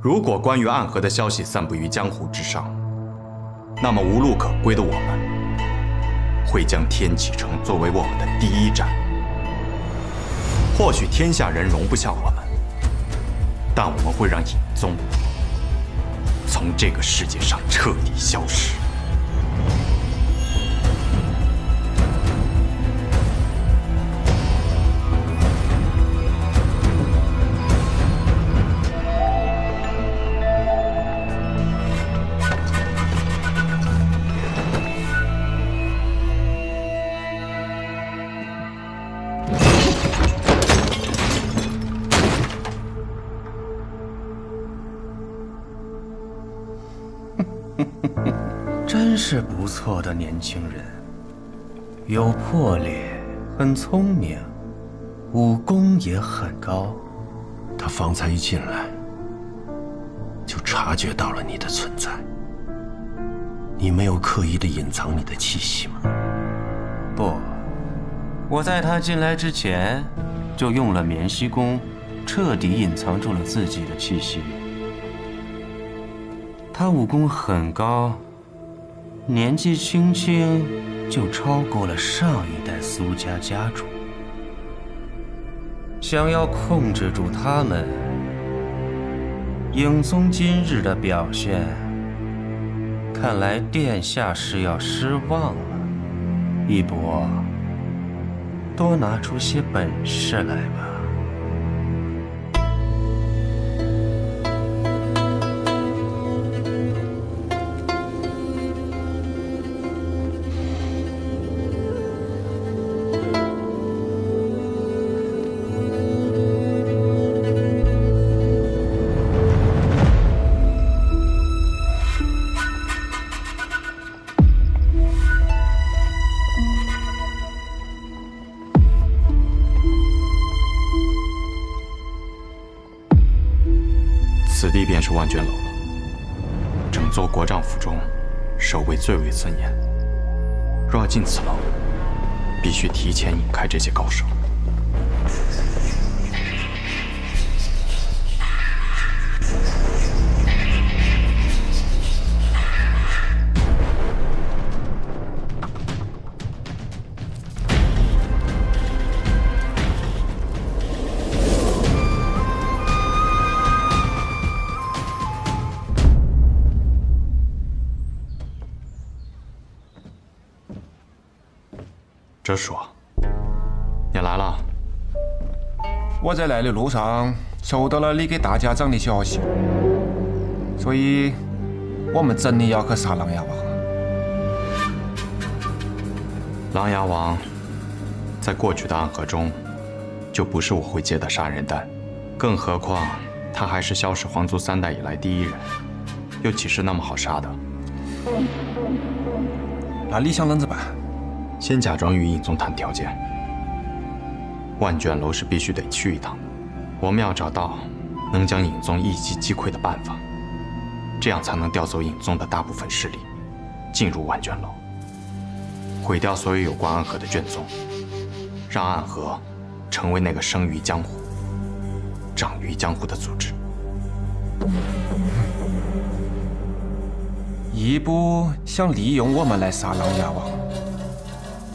如果关于暗河的消息散布于江湖之上，那么无路可归的我们，会将天启城作为我们的第一站。或许天下人容不下我们，但我们会让尹宗从这个世界上彻底消失。 真是不错的年轻人，有魄力，很聪明，武功也很高。他方才一进来，就察觉到了你的存在。你没有刻意的隐藏你的气息吗？不，我在他进来之前，就用了绵息功，彻底隐藏住了自己的气息。他武功很高。 年纪轻轻就超过了上一代苏家家主，想要控制住他们，影宗今日的表现，看来殿下是要失望了。一博，多拿出些本事来吧。 此地便是万卷楼了。整座国丈府中，守卫最为森严。若要进此楼，必须提前引开这些高手。这叔，你来了。我在来的路上收到了你给大家长的消息，所以我们真的要去杀琅琊王。琅琊王在过去的暗河中，就不是我会接的杀人弹，更何况他还是萧氏皇族3代以来第一人。又岂是那么好杀的？那你想啷子办？先假装与尹宗谈条件。万卷楼是必须得去一趟的，我们要找到能将尹宗一击击溃的办法，这样才能调走尹宗的大部分势力，进入万卷楼，毁掉所有有关暗河的卷宗，让暗河成为那个生于江湖、长于江湖的组织。义部想利用我们来杀琅琊王，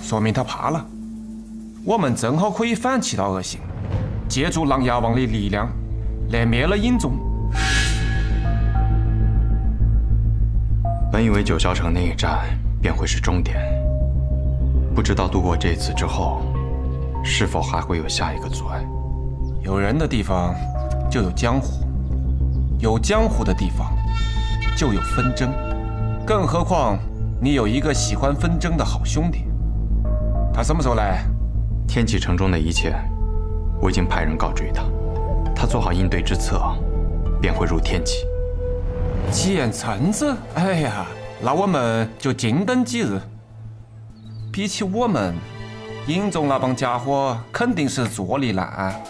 说明他怕了。我们正好可以反其道而行，借助琅琊王的力量来灭了尹宗。本以为九霄城那一战便会是终点，不知道度过这次之后，是否还会有下一个阻碍？有人的地方就有江湖，有江湖的地方就有纷争，更何况你有一个喜欢纷争的好兄弟。他什么时候来？天启城中的一切，我已经派人告知于他，他做好应对之策，便会入天启。见臣子，哎呀，那我们就静等几日。比起我们，尹宗那帮家伙肯定是坐立难安。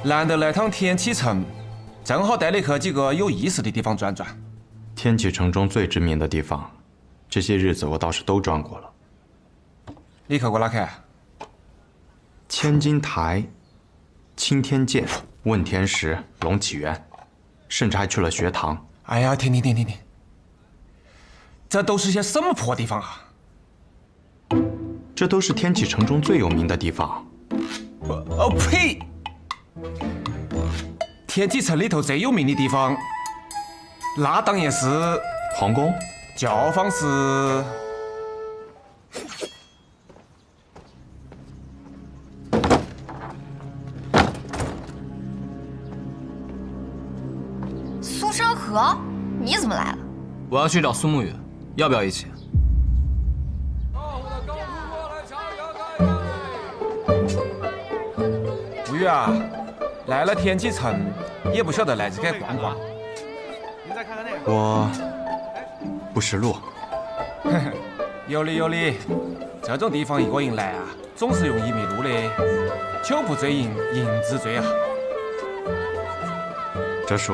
难得来趟天启城，正好带你去几个有意思的地方转转。天启城中最知名的地方，这些日子我倒是都转过了。你去过哪去？千金台、青天剑、问天石、龙起源，甚至还去了学堂。哎呀，停！这都是些什么破地方啊？这都是天启城中最有名的地方。呸！天启城里头最有名的地方，那当然是皇宫、教坊是。苏山河，你怎么来了？我要去找苏沐雨，要不要一起？沐雨啊，来了天启城，也不晓得来这该逛逛。我不识路。有理，这种地方一个人来啊，总是容易迷路的。酒不醉饮，饮自醉啊。哲叔，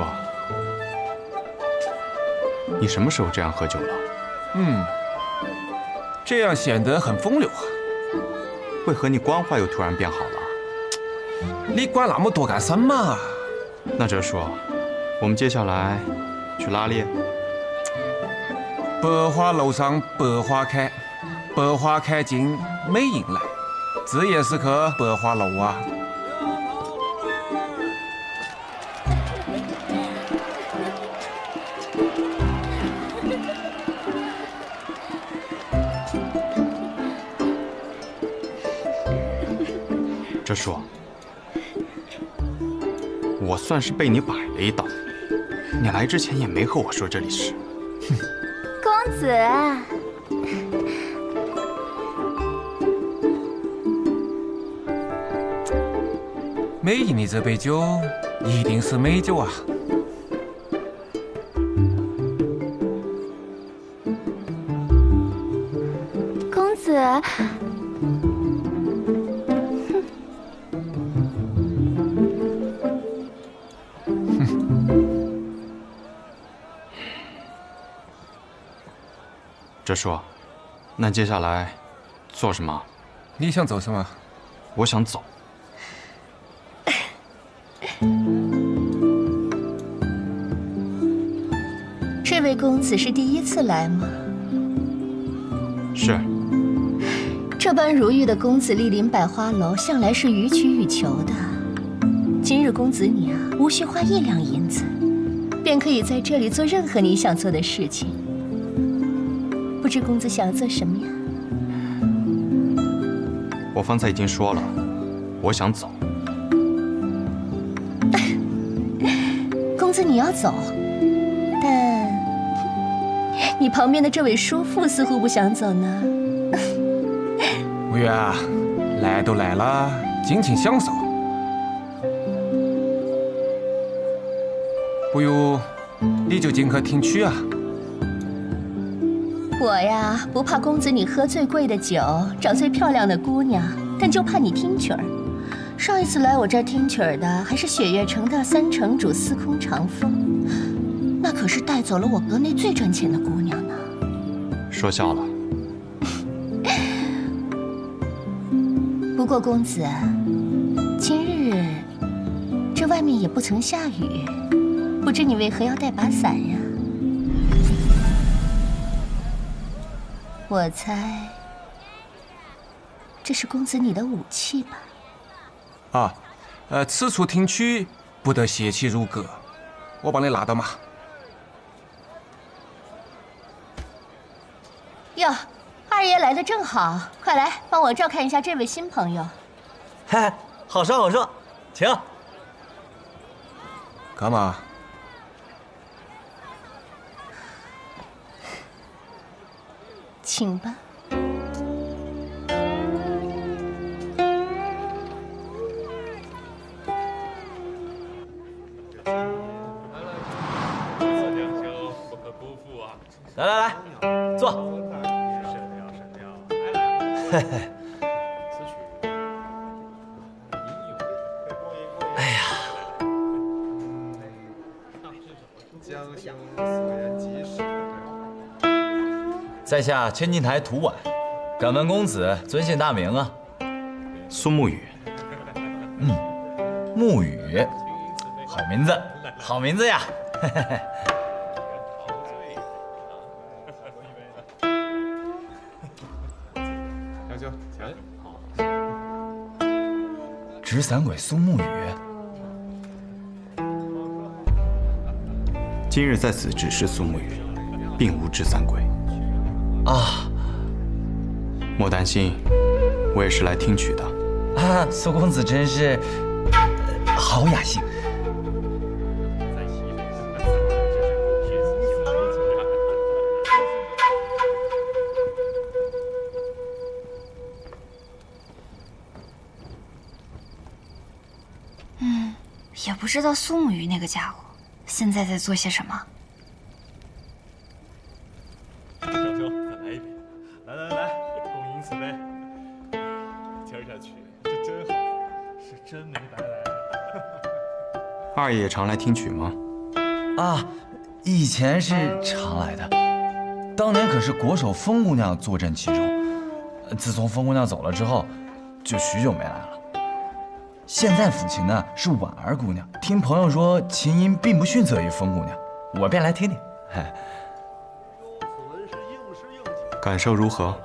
你什么时候这样喝酒了？这样显得很风流啊。为何你官话又突然变好了？你管那么多干什么？那哲叔，我们接下来去哪里？百花楼上百花开，百花开尽美人来，自然是去百花楼啊。哲叔，我算是被你摆了一道。你来之前也没和我说这里是。公子，美人的这杯酒一定是美酒啊！公子，哲叔，那接下来做什么？你想做什么？我想走。这位公子是第一次来吗？是。这般如玉的公子莅临百花楼，向来是予取予求的。今日公子你啊，无需花1两银子，便可以在这里做任何你想做的事情。不知公子想要做什么呀？我方才已经说了，我想走。公子你要走，但你旁边的这位叔父似乎不想走呢。沐雨啊，来都来了，尽情享受。不如你就进去听曲啊。我呀，不怕公子你喝最贵的酒，找最漂亮的姑娘，但就怕你听曲儿。上一次来我这儿听曲儿的，还是雪月城的三城主司空长风，那可是带走了我阁内最赚钱的姑娘呢。说笑了。不过公子，今日这外面也不曾下雨，不知你为何要带把伞呀？我猜，这是公子你的武器吧？啊，此处听曲不得邪气入阁，我帮你拿到嘛。哟，二爷来的正好，快来帮我照看一下这位新朋友。嗨，好说好说，请。干嘛？请吧。来来来，坐。嘿嘿。哎呀，在下千金台涂婉，敢问公子尊姓大名啊？苏沐雨。沐雨，好名字，好名字呀！执伞鬼苏沐雨，今日在此只是苏沐雨，并无执伞鬼。啊，莫担心，我也是来听曲的。啊，苏公子真是好雅兴。也不知道苏沐雨那个家伙现在在做些什么。小兄，再来一杯！来来来，共饮此杯。今儿下去这真好，是真没白来。二爷常来听曲吗？啊，以前是常来的，当年可是国手风姑娘坐镇其中。自从风姑娘走了之后，就许久没来了。现在抚琴的是婉儿姑娘，听朋友说琴音并不逊色于风姑娘，我便来听听。感受如何？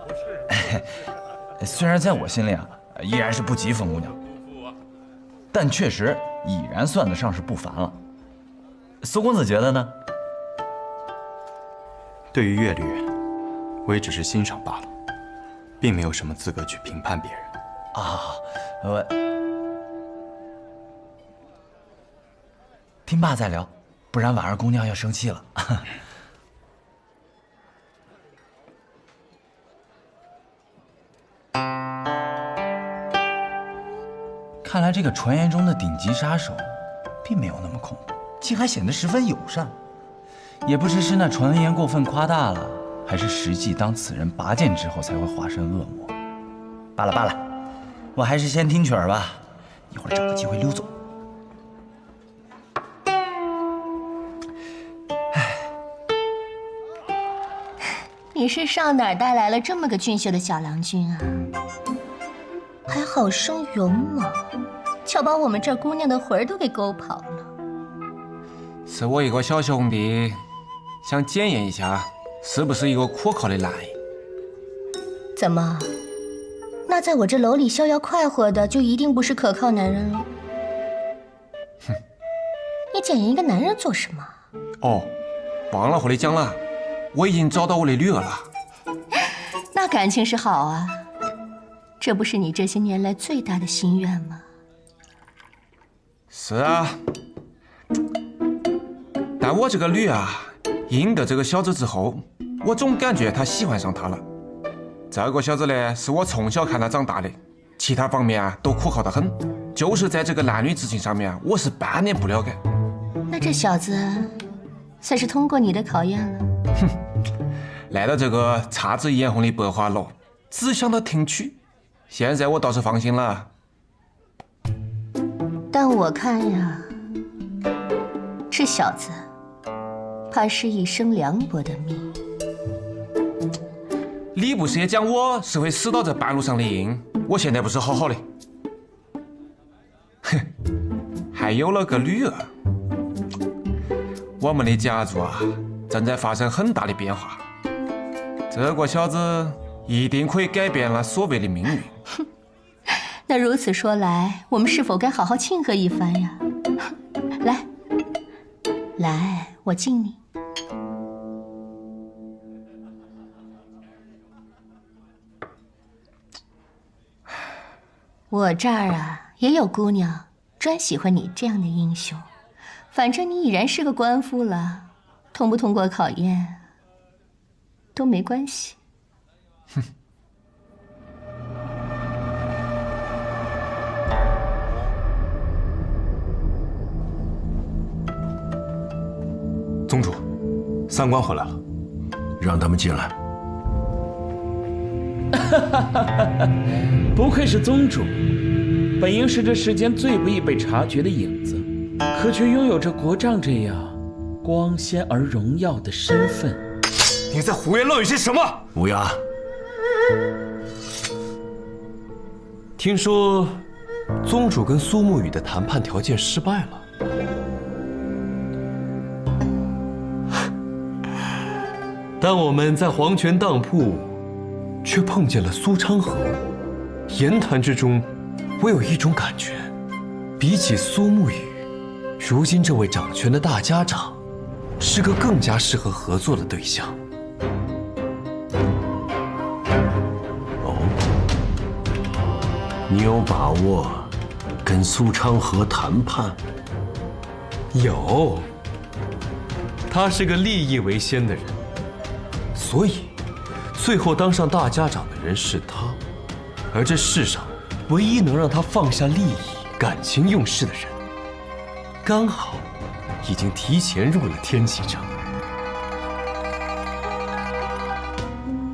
虽然在我心里啊，依然是不及风姑娘，但确实已然算得上是不凡了。苏公子觉得呢？对于乐律，我也只是欣赏罢了，并没有什么资格去评判别人。我听罢再聊，不然婉儿姑娘要生气了。看来这个传言中的顶级杀手，并没有那么恐怖，竟还显得十分友善。也不知是那传言过分夸大了，还是实际当此人拔剑之后才会化身恶魔。罢了罢了，我还是先听曲儿吧，一会儿找个机会溜走。你是上哪儿带来了这么个俊秀的小郎君啊？还好生勇猛，巧把我们这儿姑娘的魂儿都给勾跑了。是我一个小兄弟，想检验一下是不是一个可靠的男人。怎么？那在我这楼里逍遥快活的，就一定不是可靠男人了？哼！你检验一个男人做什么？哦，忘了和你讲了。我已经找到我的女儿了，那感情是好啊，这不是你这些年来最大的心愿吗？是啊，但我这个女啊，应得这个小子之后，我总感觉他喜欢上他了。这个小子呢，是我从小看他长大的，其他方面啊都可靠得很，就是在这个男女之情上面啊，我是半点不了解。那这小子算是通过你的考验了。来到这个姹紫嫣红的百花楼，只想到听曲，现在我倒是放心了。但我看呀，这小子怕是一生凉薄的命。你不是也讲我是会死到这半路上的硬？我现在不是好好的，哼，还有了个女儿。我们的家族啊，正在发生很大的变化。这个小子一定可以改变了所谓的命运。那如此说来，我们是否该好好庆贺一番呀？来，来，我敬你。我这儿啊也有姑娘专喜欢你这样的英雄，反正你已然是个官夫了，通不通过考验都没关系。哼。宗主，三官回来了，让他们进来。不愧是宗主，本应是这世间最不易被察觉的影子，可却拥有着国丈这样光鲜而荣耀的身份。你在胡言乱语些什么？乌鸦，听说宗主跟苏沐雨的谈判条件失败了。但我们在黄泉当铺，却碰见了苏昌河。言谈之中，我有一种感觉，比起苏沐雨，如今这位掌权的大家长，是个更加适合合作的对象。哦，你有把握跟苏昌河谈判？有，他是个利益为先的人。所以，最后当上大家长的人是他，而这世上唯一能让他放下利益、感情用事的人，刚好已经提前入了天启城。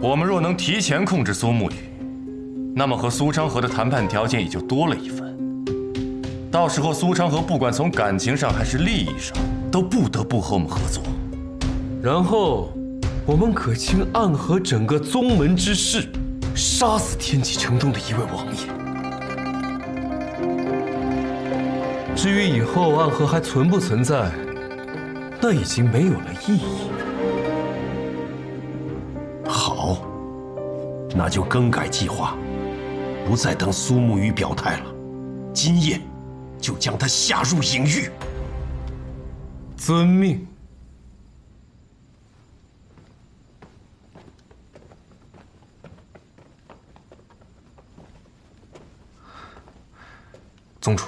我们若能提前控制苏沐雨，那么和苏昌河的谈判条件也就多了一份。到时候苏昌河不管从感情上还是利益上，都不得不和我们合作。然后，我们可卿暗合整个宗门之事，杀死天启城中的一位王爷。至于以后暗河还存不存在，那已经没有了意义。好，那就更改计划，不再等苏沐雨表态了，今夜就将他下入隐狱。遵命。宗主，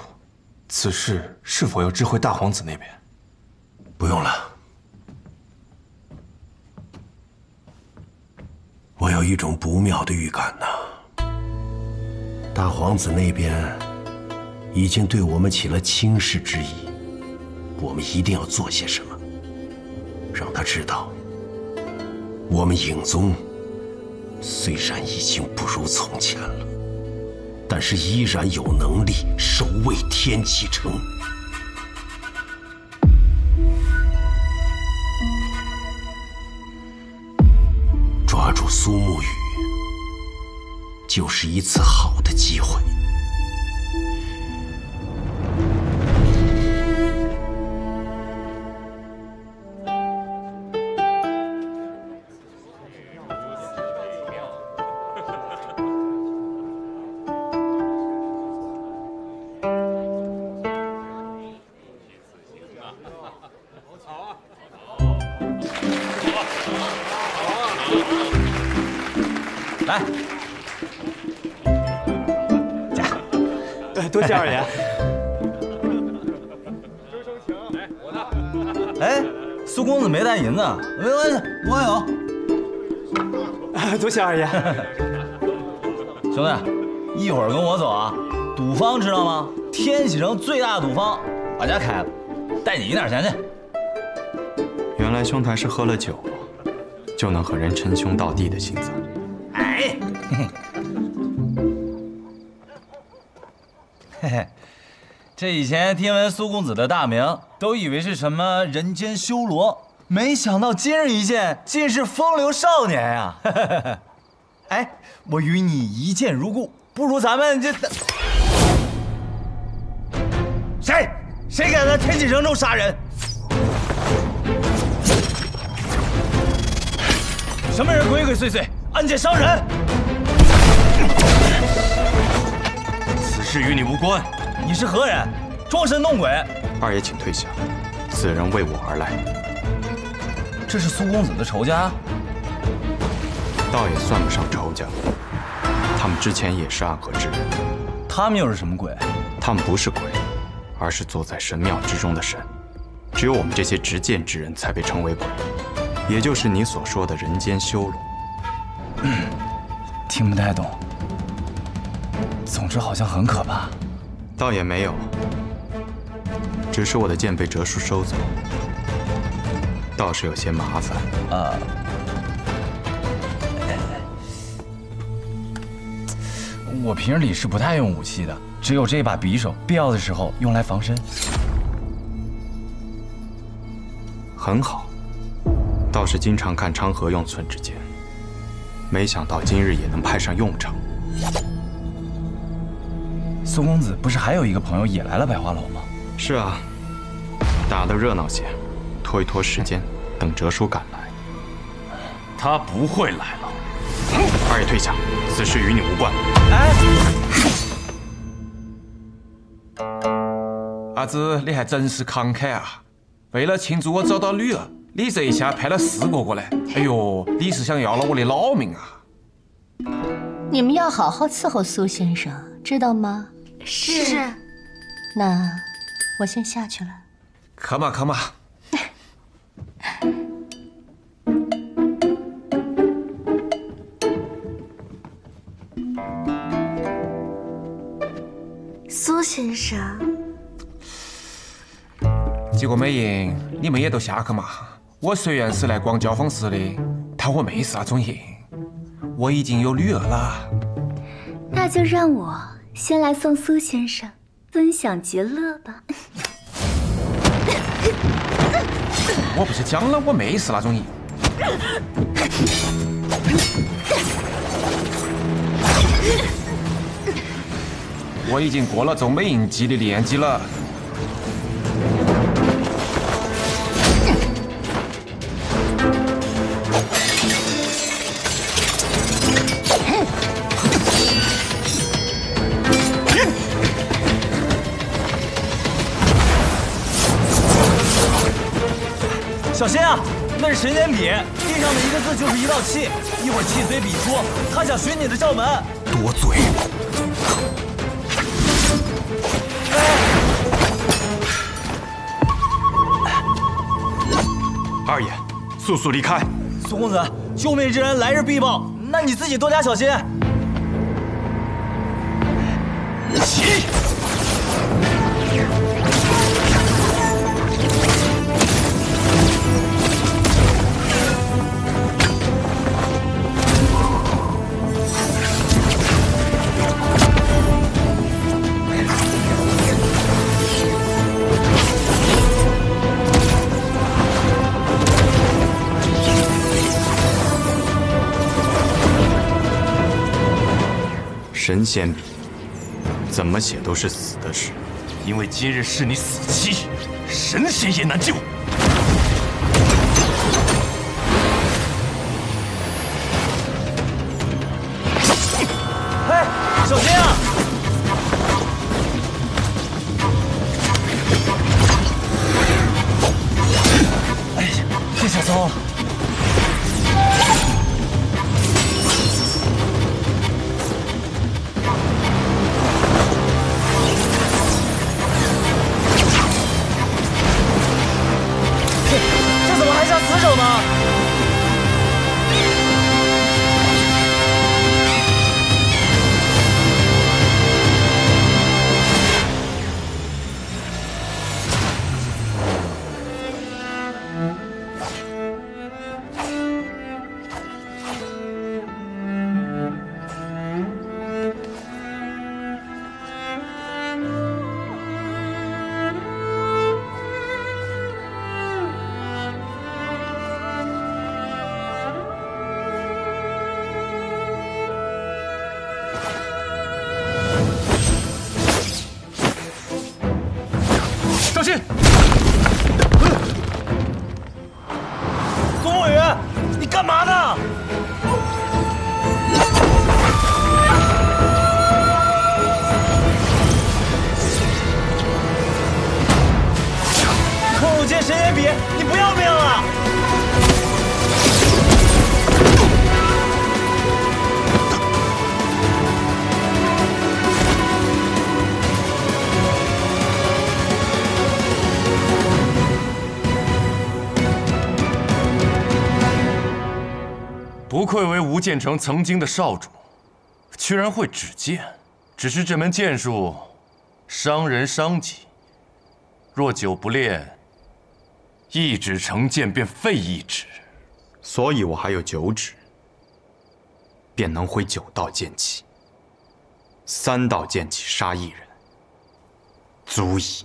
此事是否要知会大皇子那边？不用了，我有一种不妙的预感呐。大皇子那边已经对我们起了轻视之意，我们一定要做些什么，让他知道，我们影宗虽然已经不如从前了，但是依然有能力守卫天启城。抓住苏沐雨，就是一次好的机会。来，多谢二爷。哎，苏公子没带银子，没关系，我有。多谢二爷。兄弟，一会儿跟我走啊！赌坊知道吗？天启城最大的赌坊，我家开的，带你赢点钱去。原原来兄台是喝了酒，就能和人称兄道弟的性子。哎，嘿嘿，这以前听闻苏公子的大名，都以为是什么人间修罗，没想到今日一见，竟是风流少年呀！哎，我与你一见如故，不如咱们这……谁敢在天启城中杀人？什么人鬼鬼祟祟，暗箭伤人？此事与你无关。你是何人？装神弄鬼！二爷请退下，此人为我而来。这是苏公子的仇家？倒也算不上仇家，他们之前也是暗河之人。他们又是什么鬼？他们不是鬼，而是坐在神庙之中的神。只有我们这些执剑之人才被称为鬼，也就是你所说的人间修罗。听不太懂。总之好像很可怕。倒也没有，只是我的剑被哲叔收走，倒是有些麻烦。我平日里是不太用武器的，只有这把匕首，必要的时候用来防身。很好，倒是经常看昌河用寸之剑，没想到今日也能派上用场。苏公子不是还有一个朋友也来了百花楼吗？是啊，打得热闹些，拖一拖时间，等哲叔赶来。他不会来了。二爷退下，此事与你无关。阿紫，你还真是慷慨啊！为了庆祝我找到女儿，你这一下派了4个过来。哎呦，你是想要了我的老命啊！你们要好好伺候苏先生，知道吗？是。那我先下去了。可嘛可嘛。苏先生，几个美影，你们也都下去嘛。我虽然是来逛交坊市的，但我没是那种瘾，我已经有女儿了。那就让我先来送苏先生分享极乐吧。我不是讲了我没是那种瘾。我已经过了做美影季的年纪了。小心啊！那是神仙笔，地上的一个字就是一道气，一会儿气随笔出，他想寻你的窍门。多嘴！二爷，速速离开！苏公子，救命之恩来日必报，那你自己多加小心。起！神仙笔，怎么写都是死的事。因为今日是你死期，神仙也难救。哎，小心啊！哎呀，这下糟了。干嘛呢？空间神眼笔，你不要命了？不愧为吴建成曾经的少主，居然会指剑。只是这门剑术伤人伤己，若久不练，一指成剑便废一指。所以我还有9指，便能挥9道剑气，3道剑气杀一人，足矣。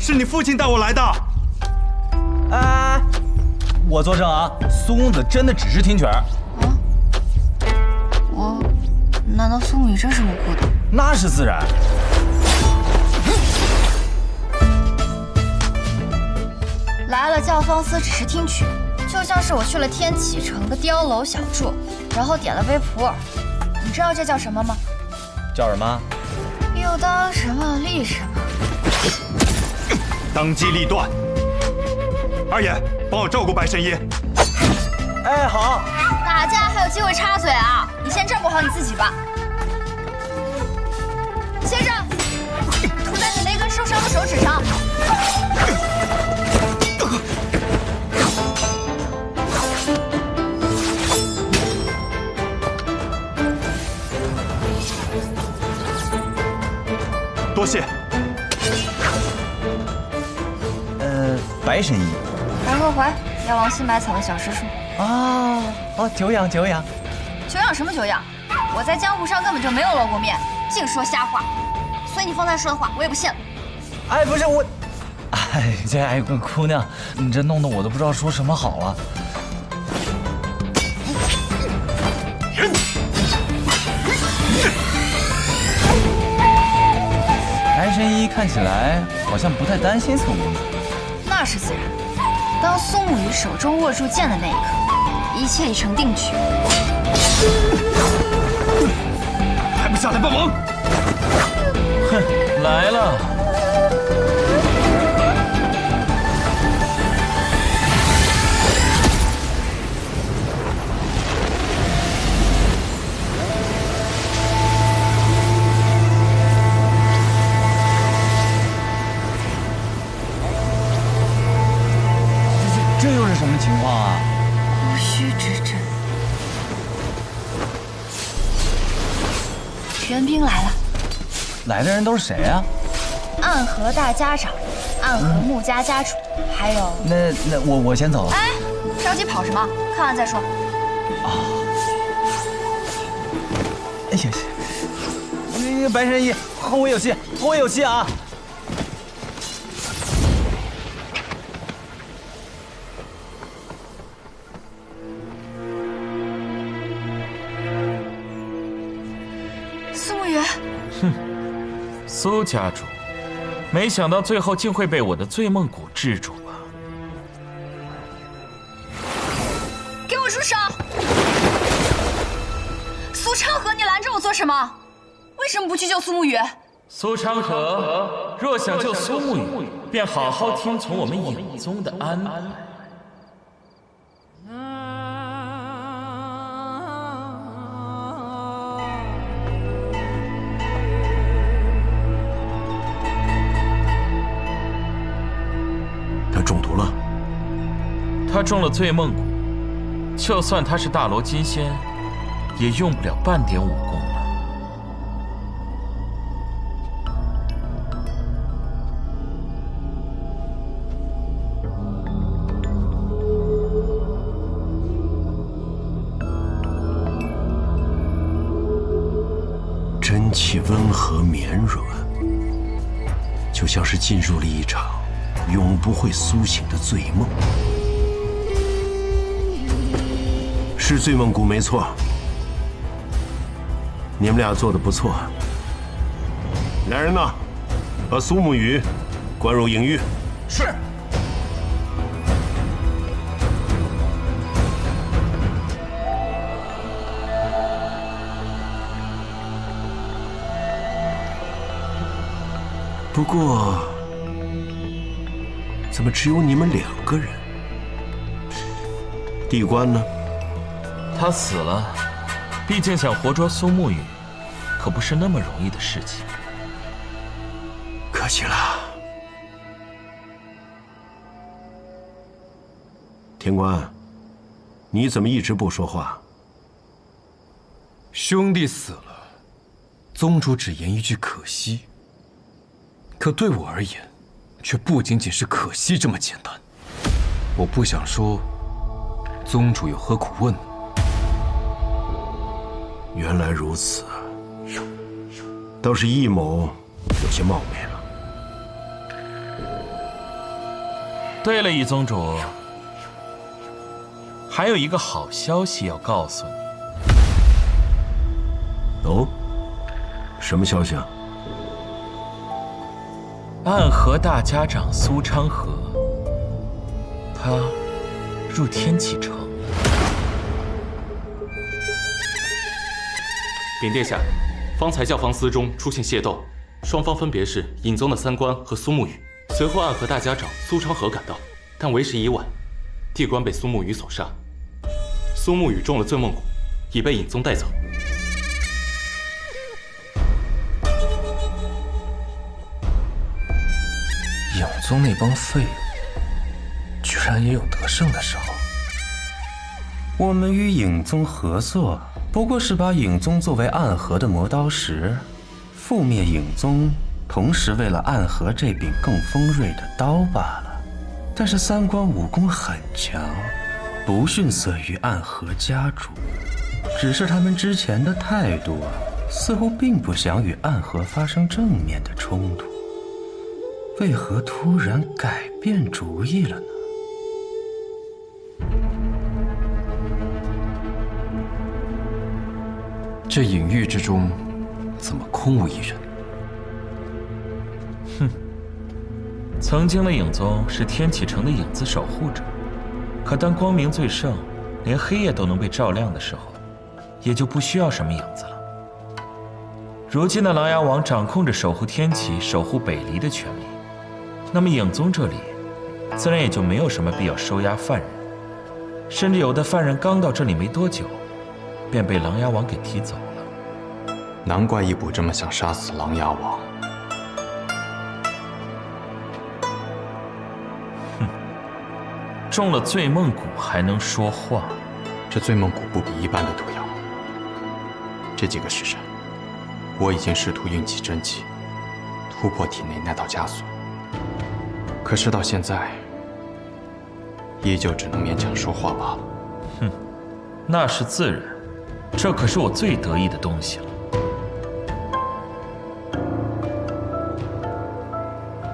是你父亲带我来的。哎，我作证啊，苏公子真的只是听曲儿。难道苏沐雨真是无辜的？那是自然。来了教坊司只是听曲，就像是我去了天启城的碉楼小筑，然后点了杯普洱。你知道这叫什么吗？叫什么？又当什么立什么。当机立断。二爷，帮我照顾白神医。哎，好。大家还有机会插嘴啊！你先照顾好你自己吧。先生，涂在你那根受伤的手指上。多谢。白神医。白鹤怀，药王新买草的小师叔。久仰久仰。久仰什么久仰？我在江湖上根本就没有露过面，净说瞎话。所以你方才说的话，我也不信了。哎，不是我，姑娘，你这弄得我都不知道说什么好了。白神医看起来好像不太担心宋公子。那是自然。当苏沐雨手中握住剑的那一刻，一切已成定局。还不下来帮忙？哼，来了。这又是什么情况啊？无需之阵。援兵来了。来的人都是谁啊？暗河大家长，暗河穆家家主，还有……那我先走了。哎，着急跑什么？看完再说。哎呀，那个白神医，后会有期，后会有期啊！苏沐雨，哼，苏家主，没想到最后竟会被我的醉梦蛊制住吧？给我住手！苏昌河，你拦着我做什么？为什么不去救苏沐雨？苏昌河，若想救苏沐雨，便好好听从我们影宗的安排。他中毒了。他中了醉梦蛊，就算他是大罗金仙，也用不了半点武功了。空气温和绵软，就像是进入了一场永不会苏醒的醉梦。是醉梦谷没错，你们俩做得不错。来人呐，把苏沐雨关入影狱。是。不过，怎么只有你们2个人？地官呢？他死了，毕竟想活捉苏沐雨，可不是那么容易的事情。可惜了。天官，你怎么一直不说话？兄弟死了，宗主只言一句可惜。可对我而言，却不仅仅是可惜这么简单。我不想说，宗主有何苦问？原来如此，倒是易某有些冒昧了。对了，易宗主，还有一个好消息要告诉你。哦，什么消息啊？暗河大家长苏昌河，他入天启城了。禀殿下，方才教坊司中出现械斗，双方分别是尹宗的3官和苏沐雨。随后暗河大家长苏昌河赶到，但为时已晚，地官被苏沐雨所杀。苏沐雨中了醉梦蛊，已被尹宗带走。影宗那帮废物，居然也有得胜的时候。我们与影宗合作，不过是把影宗作为暗河的磨刀石，覆灭影宗，同时为了暗河这柄更锋锐的刀罢了。但是3官武功很强，不逊色于暗河家主，只是他们之前的态度似乎并不想与暗河发生正面的冲突。为何突然改变主意了呢？这隐域之中，怎么空无一人？哼，曾经的影宗是天启城的影子守护者，可当光明最盛，连黑夜都能被照亮的时候，也就不需要什么影子了。如今的琅琊王掌控着守护天启、守护北离的权利。那么影宗这里，自然也就没有什么必要收押犯人，甚至有的犯人刚到这里没多久，便被琅琊王给提走了。难怪义卜这么想杀死琅琊王。哼，中了醉梦蛊还能说话？这醉梦蛊不比一般的毒药。这几个时辰，我已经试图运起真气，突破体内那道枷锁。可是到现在，依旧只能勉强说话罢了。哼，那是自然，这可是我最得意的东西了。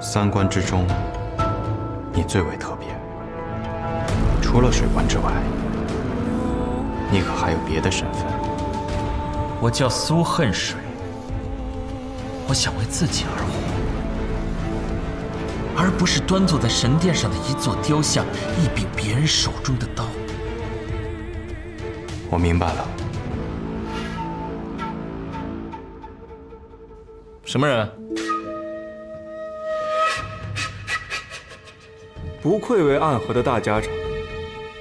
3官之中，你最为特别。除了水官之外，你可还有别的身份？我叫苏恨水，我想为自己而活。而不是端坐在神殿上的一座雕像，一柄别人手中的刀。我明白了。什么人？不愧为暗河的大家长，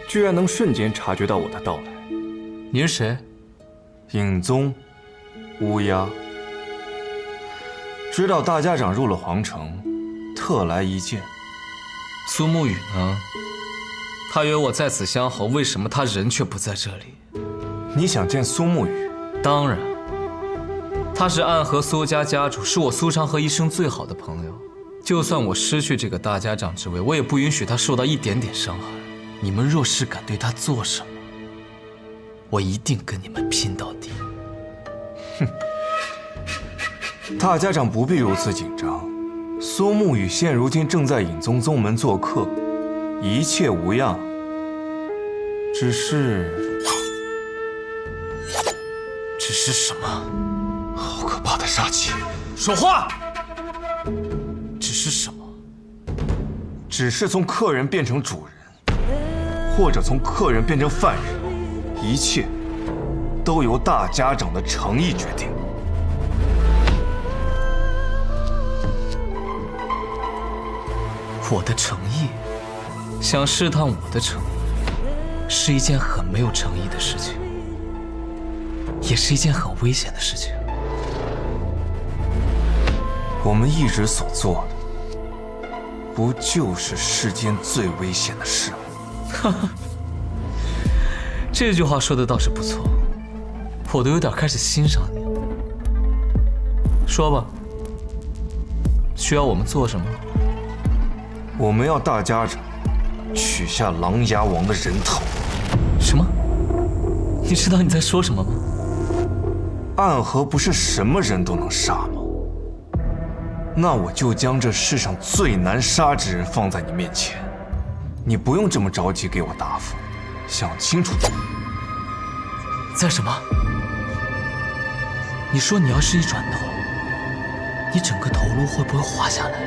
居然能瞬间察觉到我的到来。你是谁？影宗，乌鸦。知道大家长入了皇城。特来一见。苏沐雨呢？他约我在此相候，为什么他人却不在这里？你想见苏沐雨？当然，他是暗河苏家家主，是我苏昌河一生最好的朋友。就算我失去这个大家长之位，我也不允许他受到一点点伤害。你们若是敢对他做什么，我一定跟你们拼到底。哼，大家长不必如此紧张。苏沐雨现如今正在隐宗宗门做客，一切无恙。只是什么？好可怕的杀气！说话！只是什么？只是从客人变成主人，或者从客人变成犯人，一切都由大家长的诚意决定。我的诚意？想试探我的诚意，是一件很没有诚意的事情，也是一件很危险的事情。我们一直所做的，不就是世间最危险的事吗？哈哈，这句话说的倒是不错，我都有点开始欣赏你了。说吧，需要我们做什么？我们要大家长取下琅琊王的人头。什么？你知道你在说什么吗？暗河不是什么人都能杀吗？那我就将这世上最难杀之人放在你面前，你不用这么着急给我答复，想清楚点。在什么？你说你要是一转头，你整个头颅会不会滑下来？